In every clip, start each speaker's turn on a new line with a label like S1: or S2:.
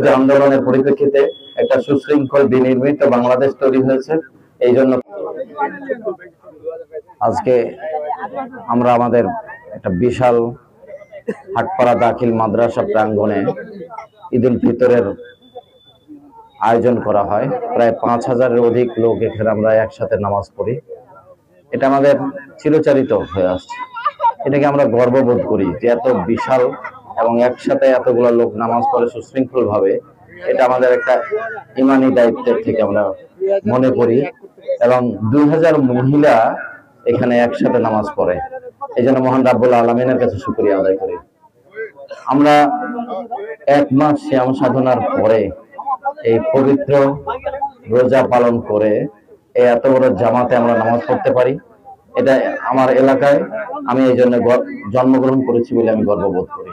S1: যে আন্দোলনের পরিপ্রেক্ষিতে একটা সুশৃঙ্খল বিনির্মিত বাংলাদেশ তৈরি হয়েছে। এই জন্য আজকে আমরা আমাদের একটা বিশাল হাটপাড়া দাখিল মাদ্রাসা প্রাঙ্গণে ঈদ উল ফিতরের আয়োজন করা হয়। প্রায় ৫,০০০-এর অধিক লোক এখানে আমরা একসাথে নামাজ পড়ি। এটা আমাদের চিরচারিত হয়ে আসছে। এটাকে আমরা গর্ববোধ করি যে এত বিশাল এবং একসাথে এতগুলো লোক নামাজ পড়ে সুশৃঙ্খল ভাবে। এটা আমাদের একটা ইমানি দায়িত্বের থেকে আমরা মনে করি এবং ২০০০ মহিলা এখানে একসাথে নামাজ পড়ে। এই জন্য মহান রাব্বুল আলামিনের কাছে শুকরিয়া আদায় করি। আমরা ১ মাস সিয়াম সাধনার পরে এই পবিত্র রোজা পালন করে এই এত বড় জামাতে আমরা নামাজ পড়তে পারি। এটা আমার এলাকায় আমি এই জন্য জন্মগ্রহণ করেছি বলে আমি গর্ববোধ করি।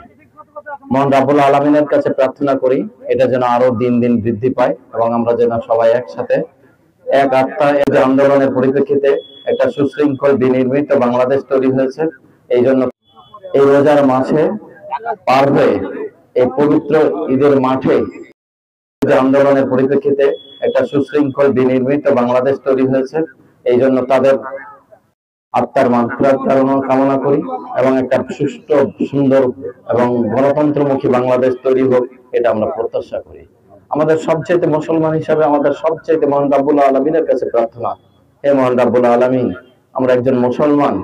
S1: মহান রাব্বুল আলামিনের কাছে প্রার্থনা করি এটা যেন আরো দিন দিন বৃদ্ধি পায় এবং আমরা যেন সবাই একসাথে এক আত্মায় এই আন্দোলনের পরিপ্রেক্ষিতে একটা সুশৃঙ্খল বিনির্মিত বাংলাদেশ তৈরি হয়েছে। এই জন্য এই রোজার মাসে পার হয়ে এই পবিত্র ঈদের মাঠে আন্দোলনের পরিপ্রেক্ষিতে একটা সুশৃঙ্খল বিনির্মিত বাংলাদেশ তৈরি হয়েছে। এই জন্য তাদের আত্মার মাগফিরাত কামনা করি এবং একটা সুষ্ঠু, সুন্দর এবং গণতন্ত্রমুখী বাংলাদেশ তৈরি হোক এটা আমরা প্রত্যাশা করি। আমাদের সবচেয়ে মুসলমান হিসাবে আমাদের সবচেয়ে মহান রাব্বুল আলামিনের কাছে প্রার্থনা, হে মহান রাব্বুল আলামিন, আমরা একজন মুসলমান।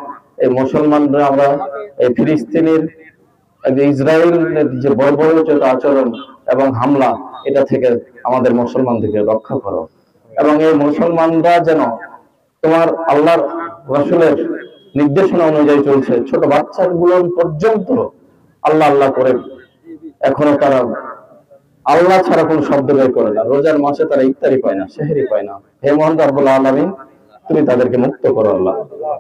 S1: এই মুসলমানরা আমরা এই ফিলিস্তিনের ইসরায়েলের যে বর্বরোচিত আচরণ এবং হামলা এটা থেকে আমাদের মুসলমানদেরকে রক্ষা করো এবং এই মুসলমানরা যেন তোমার আল্লাহর রাসূলের নির্দেশনা অনুযায়ী চলছে। ছোট বাচ্চাগুলো পর্যন্ত আল্লাহ আল্লাহ করে এখনো তারা আল্লাহ ছাড়া কোনো শব্দ বের করে না। রোজার মাসে তারা ইফতারি পায় না, সেহরি পায় না। হে মহান রাব্বুল আলামিন, তুমি তাদেরকে মুক্ত করো আল্লাহ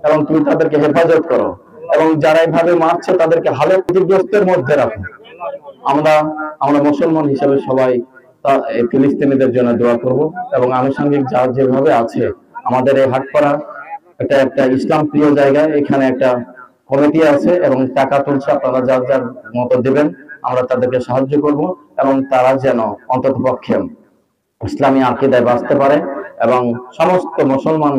S1: এবং তুমি তাদেরকে হেফাজত করো এবং যারা এইভাবে মারছে তাদেরকে হালত ক্ষতিগ্রস্তের মধ্যে রাখো। আমরা মুসলমান হিসেবে সবাই এই ফিলিস্তিনিদের জন্য দোয়া করব এবং আনুষঙ্গিক যা যেভাবে আছে আমাদের এই হাটপাড়া একটা ইসলাম প্রিয় জায়গায় এখানে একটা কমিটি আছে এবং টাকা তুলছে, আপনারা যার যার মতো দেবেন, আমরা তাদেরকে সাহায্য করব এবং তারা যেন অন্ততপক্ষে ইসলামী আকীদায় বাঁচতে পারে এবং সমস্ত মুসলমান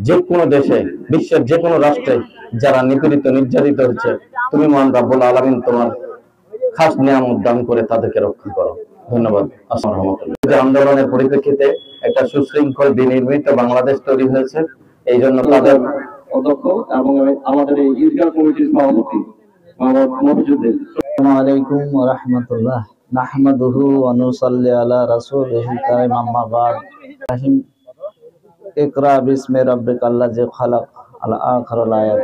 S1: যে কোনো দেশে, বিশ্বের যে কোনো রাষ্ট্রে যারা নিপীড়িত নির্যাতিত হচ্ছে, তুমি মহান রাব্বুল আলামিন তোমার খাস নিয়ামত দান করে তাদেরকে রক্ষা করো। ধন্যবাদ। আসসালামু আলাইকুম। যে আন্দোলনের পরিপ্রেক্ষিতে একটা সুশৃঙ্খল বিনির্মিত বাংলাদেশ তৈরি হয়েছে। এই জন্য তাদের
S2: অধ্যক্ষ এবং আমাদের এই ঈদগাহ কমিটির সভাপতি
S3: আসসালামু আলাইকুম ওয়া রাহমাতুল্লাহ। নাহমাদুহু ওয়া নুসাল্লি আলা রাসূলিহিল কারীম, আম্মা বা'দ। ইকরা বিসমি রাব্বিকাল্লাযী খালাক, আল আখিরুল আয়াত।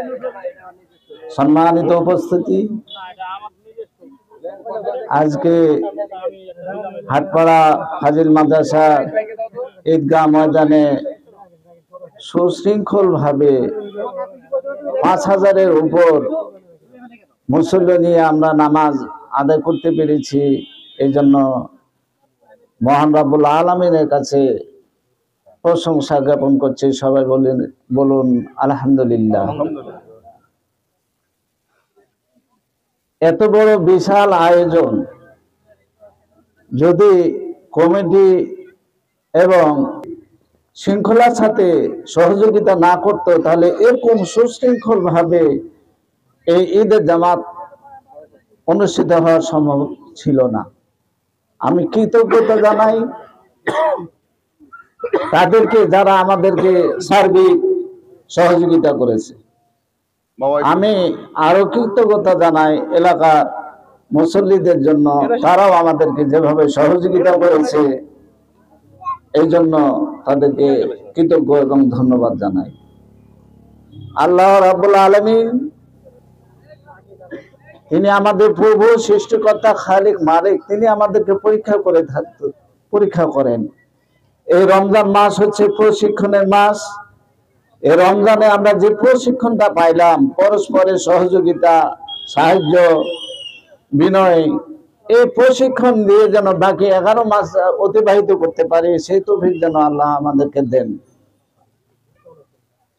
S3: সম্মানিত উপস্থিতি, আজকে হাটপাড়া ফাজিল মাদ্রাসা ঈদগাহ ময়দানে সুশৃঙ্খল ভাবে ৫,০০০-এর উপর মুসল্লি নিয়ে আমরা নামাজ আদায় করতে পেরেছি। এই জন্য মহান রাব্বুল আলামিনের কাছে প্রশংসা জ্ঞাপন করছি। সবাই বলুন আলহামদুলিল্লাহ। এত বড় বিশাল আয়োজন যদি কমিটি এবং শৃঙ্খলার সাথে সহযোগিতা না করত তাহলে এরকম সুশৃঙ্খল ভাবে এই ঈদের জামাত অনুষ্ঠিত হওয়া সম্ভব ছিল না। আমি কৃতজ্ঞতা জানাই তাদেরকে যারা আমাদেরকে সার্বিক সহযোগিতা করেছে। আমি আরো কৃতজ্ঞতা জানাই এলাকার মুসল্লিদের জন্য, তারাও আমাদেরকে যেভাবে সহযোগিতা করেছে এই জন্য তাদেরকে কৃতজ্ঞ এবং ধন্যবাদ জানাই। আল্লাহ রাব্বুল আলামিন তিনি আমাদের প্রভু, সৃষ্টিকর্তা, খালিক, মালিক। তিনি আমাদেরকে পরীক্ষা করেন। এই রমজান মাস হচ্ছে প্রশিক্ষণের মাস। এই রমজানে আমরা যে প্রশিক্ষণটা পাইলাম, পরস্পরের সহযোগিতা, সাহায্য, বিনয়, এই প্রশিক্ষণ দিয়ে যেন বাকি 11 মাস অতিবাহিত করতে পারি, সেই তৌফিক যেন আল্লাহ আমাদেরকে দেন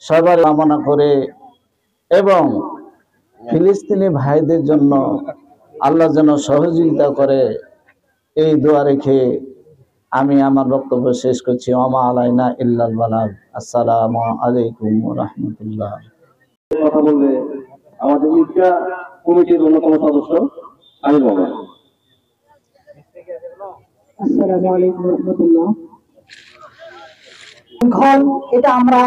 S3: সবার কামনা করে। এবং ফিলিস্তিনি ভাইদের জন্য আল্লাহ যেন সহযোগিতা করে এই দোয়া রেখে আমি আমার বক্তব্য শেষ করছি। ওমা আলাইনা ইল্লাল বালাগ। আসসালামু আলাইকুম ওয়া রাহমাতুল্লাহ।
S2: কথা বলবে আমাদের ঈদগাহ কমিটির অন্যতম সদস্য আমির মোহাম্মদ।
S4: আসসালামু আলাইকুম ওয়া রাহমাতুল্লাহ। এখন এটা আমরা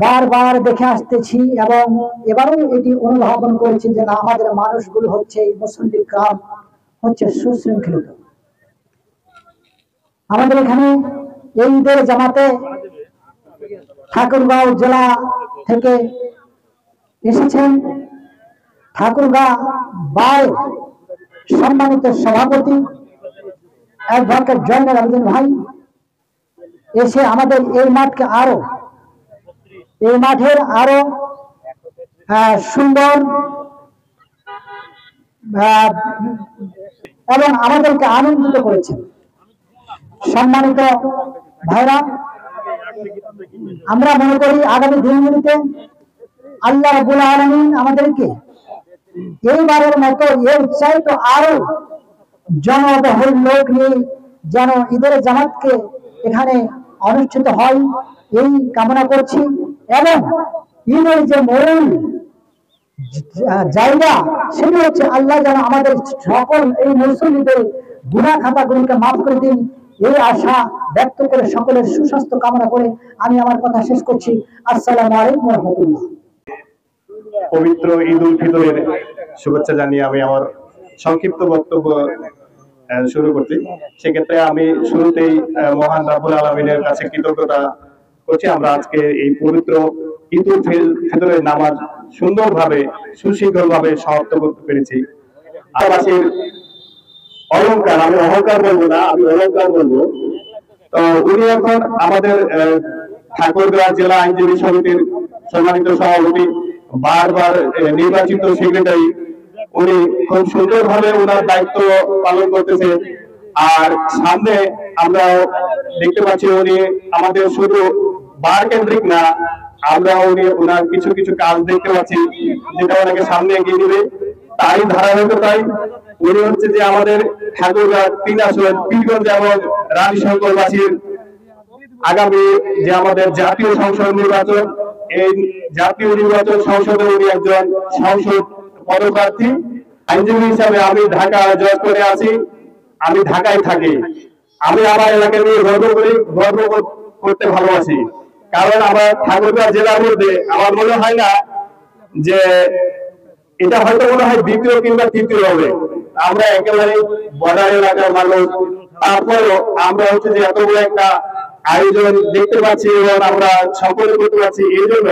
S4: বারবার দেখে আসতেছি এবং এবারও এটি অনুধাবন করেছি যে না, আমাদের মানুষগুলো হচ্ছে এই মুসলিম গ্রাম হচ্ছে সুশৃঙ্খলিত। আমাদের এখানে এই ঈদের জামাতে ঠাকুরগাঁও জেলা থেকে এসেছেন ঠাকুরগাঁও বার সম্মানিত সভাপতি অ্যাডভোকেট জয়নুল আবেদিন ভাই এসে আমাদের এই মাঠকে এই মাঠের আরো সুন্দর এবং আমাদেরকে আনন্দিত করেছেন। সম্মানিত ভাইরা, আমরা মনে করি আগামী দিনগুলিতে আল্লাহ রাব্বুল আলামিন আমাদেরকে এইবারের মতো এর চাইতে আরো জনবহুল লোক নিয়ে যেন ঈদের জামাতকে এখানে অনুষ্ঠিত হয় এই কামনা করছি। এবং ঈদের যে মূল জায়গা সেটা হচ্ছে আল্লাহ যেন আমাদের সকল এই মুসলিমদের গুনাহ খাতাগুলিকে মাফ করে দিন, এই আশা ব্যক্ত করে সকলের সুস্বাস্থ্য কামনা করে আমি আমার কথা শেষ করছি। আসসালামু আলাইকুম ওয়া রাহমাতুল্লাহ।
S5: পবিত্র ঈদ উল ফিতরের শুভেচ্ছা জানিয়ে আমি আমার সংক্ষিপ্ত বক্তব্য শুরু করছি। সেক্ষেত্রে আমি শুরুতেই মহান রাব্বুল আলামিনের কাছে কৃতজ্ঞতা করছি। আমরা আজকে এই পবিত্র ঈদ উল ফিতরের নামাজ সুন্দরভাবে সুশৃঙ্খলভাবে সমাপ্ত করতে পেরেছি। আবাসীর অলংকার, আমি অহংকার বলবো না, আমি অলংকার বলবো। তো উনি এখন আমাদের ঠাকুরগাঁও জেলা আইনজীবী সমিতির সম্মানিত সভাপতি, বারবার নির্বাচিত সেক্রেটারি, উনি খুব সুন্দরভাবে ওনার দায়িত্ব পালন করতেছে। আর সামনে আমরা দেখতে পাচ্ছি উনি আমাদের শুধু বার কেন্দ্রিক না, আমরা ওনার কিছু কিছু কাজ দেখতে পাচ্ছি যেটা ওনাকে সামনে এগিয়ে দিবে। তারই ধারাবাহিকতায় উনি হচ্ছে যে আমাদের ঠাকুরগাঁও 3 আসন পীরগঞ্জ এবং রানী শঙ্করবাসীর আগামী যে আমাদের জাতীয় সংসদ নির্বাচন, এই জাতীয় নির্বাচন সংসদে উনি একজন সংসদ পদপ্রার্থী। আইনজীবী হিসাবে আমি ঢাকা জজ করে আছি, আমি ঢাকায় থাকি। আমি আমার এলাকা নিয়ে গর্ব করতে ভালোবাসি, কারণ আমার ঠাকুরগাঁও জেলার মধ্যে আমার মনে হয় না যে এটা হয়তো মনে হয় দ্বিতীয় কিংবা তৃতীয় হবে। আমরা একেবারে বর্ডার এলাকার মানুষ, তারপরেও আমরা হচ্ছে যে এত বড় একটা আয়োজন দেখতে পাচ্ছি এবং আমরা সকলে করতে পারছি। এই জন্য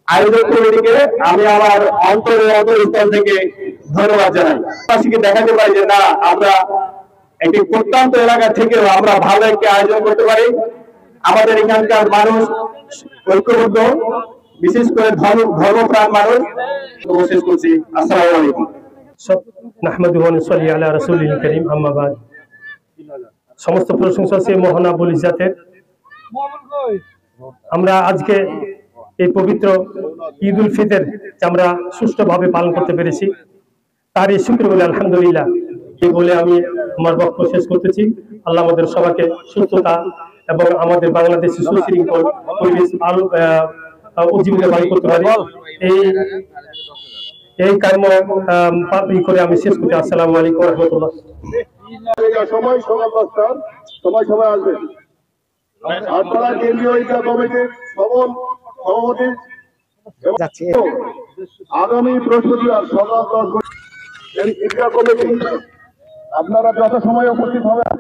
S5: আয়োজক কমিটিকে আমি আমার অন্তরস্থল থেকে ধন্যবাদ জানাই। পাশাপাশি দেখাতে পারি যে না, আমরা একটি প্রত্যন্ত এলাকা থেকেও আমরা ভালো একটি আয়োজন করতে পারি। আমাদের এখানকার মানুষ ঐক্যবদ্ধ, বিশেষ করে ধর্মপ্রাণ মানুষ। শেষ করছি। আসসালামু আলাইকুম।
S6: নাহমাদুহু ওয়া নুসাল্লি আলা রাসূলিল কারীম, আম্মা বাদ। সমস্ত প্রশংসা সেই মহান আবুল ইজ্জাতের। আমরা আজকে এই পবিত্র ঈদ উল ফিতর আমরা সুষ্ঠুভাবে পালন করতে পেরেছি, তারই শুকর বলে আলহামদুলিল্লাহ এই বলে আমি আমার বক্তব্য শেষ করতেছি। আল্লাহ আমাদের সবাইকে সুস্থতা এবং আমাদের বাংলাদেশে সুশৃঙ্খল পরিবেশ উজ্জীবিত করতে পারে, এই কর্ম করে আমি শেষ করছি। আসসালামু আলাইকুম ওয়া রাহমাতুল্লাহ।
S7: সময় সকাল 10টার সময় আসবেন। আপনারা কেন্দ্রীয় ঈদগাহ কমিটির সভাপতি আগামী বৃহস্পতিবার সকাল 10 ঈদগাহ কমিটি আপনারা যথাসময়ে উপস্থিত হবেন।